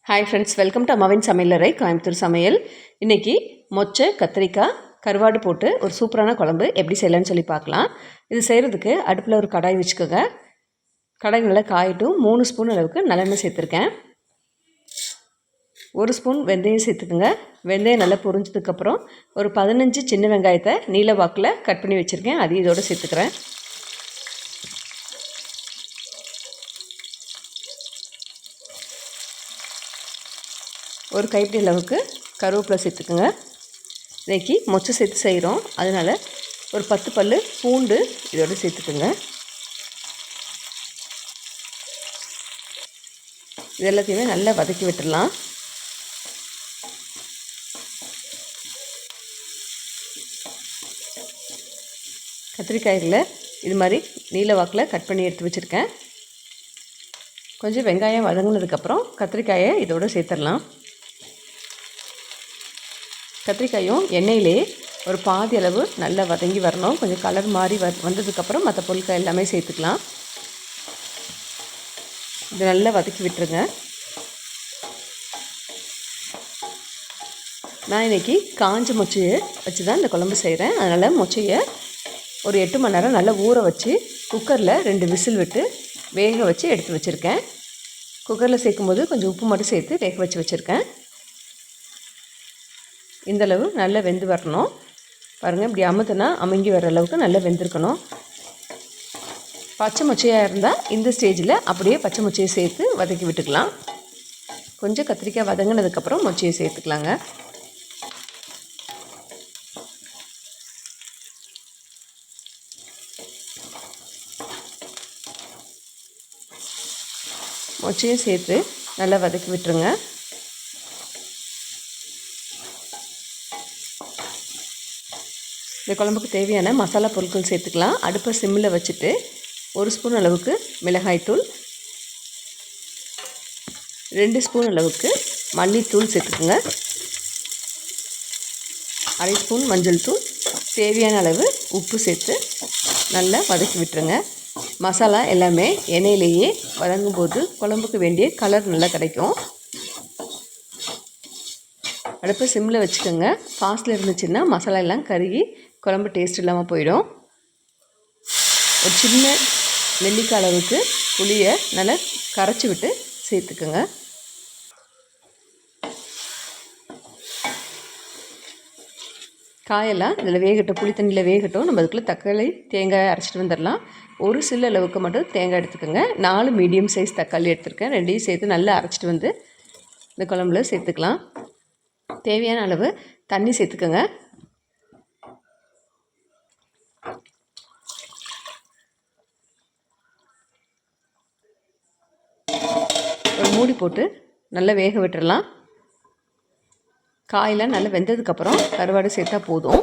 Hi friends, welcome to அம்மாவின் சமையலறை கோயம்புத்தூர் சமையல். இன்றைக்கி மொச்சை கத்திரிக்காய் கருவாடு போட்டு ஒரு சூப்பரான குழம்பு எப்படி செய்யலான்னு சொல்லி பார்க்கலாம். இது செய்கிறதுக்கு அடுப்பில் ஒரு கடாய் வச்சுக்கோங்க. கடாய் நல்லா காயட்டும். 3 ஸ்பூன் அளவுக்கு நல்லெண்ணெய் சேர்த்துருக்கேன். 1 ஸ்பூன் வெந்தயம் சேர்த்துக்குங்க. வெந்தயம் நல்லா பொரிஞ்சதுக்கப்புறம் ஒரு 15 சின்ன வெங்காயத்தை நீல வாக்கில் கட் பண்ணி வச்சுருக்கேன். அதையும் இதோடு சேர்த்துக்கிறேன். ஒரு கைப்பிடி அளவுக்கு கருவேப்பிலை சேர்த்துக்குங்க. இன்றைக்கி மொச்சை சேர்த்து செய்கிறோம், அதனால் ஒரு 10 பல் பூண்டு இதோடு சேர்த்துக்குங்க. இது எல்லாத்தையுமே நல்லா வதக்கி விட்டுடலாம். கத்திரிக்காய்களை இது மாதிரி நீல வாக்கில் கட் பண்ணி எடுத்து வச்சுருக்கேன். கொஞ்சம் வெங்காயம் வதங்கினதுக்கப்புறம் கத்திரிக்காயை இதோடு சேர்த்துடலாம். கத்திரிக்காயும் எண்ணெயிலே ஒரு பாதி அளவு நல்லா வதங்கி வரணும். கொஞ்சம் கலர் மாதிரி வந்ததுக்கப்புறம் மற்ற பொருட்கள் எல்லாமே சேர்த்துக்கலாம். இது நல்லா வதக்கி விட்டுருங்க. நான் இன்றைக்கி காஞ்ச மொச்சையை வச்சு தான் இந்த குழம்பு செய்கிறேன். அதனால் மொச்சையை ஒரு 8 மணி நேரம் நல்லா ஊற வச்சு குக்கரில் 2 விசில் விட்டு வேக வச்சு எடுத்து வச்சுருக்கேன். குக்கரில் சேர்க்கும்போது கொஞ்சம் உப்பு மட்டும் சேர்த்து வேக வச்சு வச்சுருக்கேன். இந்தளவு நல்லா வெந்து வரணும். பாருங்கள், இப்படி அமுத்துனா அமுங்கி வர அளவுக்கு நல்லா வெந்திருக்கணும். பச்சை மொச்சையாக இருந்தால் இந்த ஸ்டேஜில் அப்படியே பச்சை மொச்சையை சேர்த்து வதக்கி விட்டுக்கலாம். கொஞ்சம் கத்திரிக்காய் வதங்கினதுக்கப்புறம் மொச்சையை சேர்த்துக்கலாங்க. மொச்சையை சேர்த்து நல்லா வதக்கி விட்டுருங்க. இந்த குழம்புக்கு தேவையான மசாலா பொருட்கள் சேர்த்துக்கலாம். அடுப்பை சிம்மில் வச்சுட்டு 1 ஸ்பூன் அளவுக்கு மிளகாய்த்தூள், 2 ஸ்பூன் அளவுக்கு மல்லித்தூள் சேர்த்துக்குங்க. 1/2 ஸ்பூன் மஞ்சள் தூள், தேவையான அளவு உப்பு சேர்த்து நல்லா வதக்கி விட்டுருங்க. மசாலா எல்லாமே எண்ணெயிலேயே வதங்கும்போது குழம்புக்கு வேண்டிய கலர் நல்லா கிடைக்கும். அடுப்பை சிம்மில் வச்சுக்கோங்க. ஃபாஸ்ட்டில் இருந்துச்சுன்னா மசாலா எல்லாம் கருகி குழம்பு டேஸ்ட் இல்லாமல் போயிடும். ஒரு சின்ன நெல்லிக்காய் அளவுக்கு புளியை நல்லா கரைச்சி விட்டு சேர்த்துக்குங்க. காயெல்லாம் இதில் வேகட்டும், புளி தண்ணியில் வேகட்டும். நம்ம அதுக்குள்ளே தக்காளி தேங்காய் அரைச்சிட்டு வந்துடலாம். ஒரு சில அளவுக்கு மட்டும் தேங்காய் எடுத்துக்கோங்க. 4 மீடியம் சைஸ் தக்காளி எடுத்துருக்கேன். 2ஐயும் சேர்த்து நல்லா அரைச்சிட்டு வந்து இந்த குழம்புல சேர்த்துக்கலாம். தேவையான அளவு தண்ணி சேர்த்துக்கோங்க. ஒரு மூடி போட்டு நல்லா வேக விட்டுடலாம். காயெல்லாம் நல்லா வெந்ததுக்கப்புறம் கருவாடு சேர்த்தா போதும்.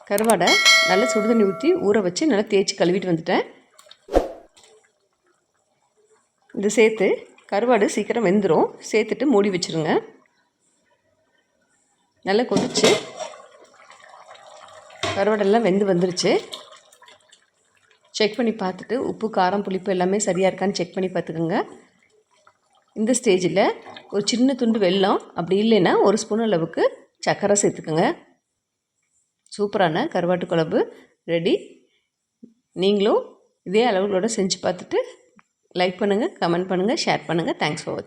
கருவாடை நல்லா சுடுதண்ணி ஊற்றி ஊற வச்சு நல்லா தேய்ச்சி கழுவிட்டு வந்துட்டேன். இது சேர்த்து கருவாடு சீக்கிரம் வெந்துடும். சேர்த்துட்டு மூடி வச்சுருங்க. நல்லா கொதிச்சு கருவாடெல்லாம் வெந்து வந்துருச்சு. செக் பண்ணி பார்த்துட்டு உப்பு, காரம், புளிப்பு எல்லாமே சரியாக இருக்கான்னு செக் பண்ணி பார்த்துக்கோங்க. இந்த ஸ்டேஜில் ஒரு சின்ன துண்டு வெல்லம், அப்படி இல்லைன்னா 1 ஸ்பூன் அளவுக்கு சர்க்கரை சேர்த்துக்கோங்க. சூப்பரான கருவாட்டு குழம்பு ரெடி. நீங்களும் இதே அளவுகளோடு செஞ்சு பார்த்துட்டு லைக் பண்ணுங்கள், கமெண்ட் பண்ணுங்கள், ஷேர் பண்ணுங்கள். தேங்க்ஸ் ஃபார் வாட்சிங்.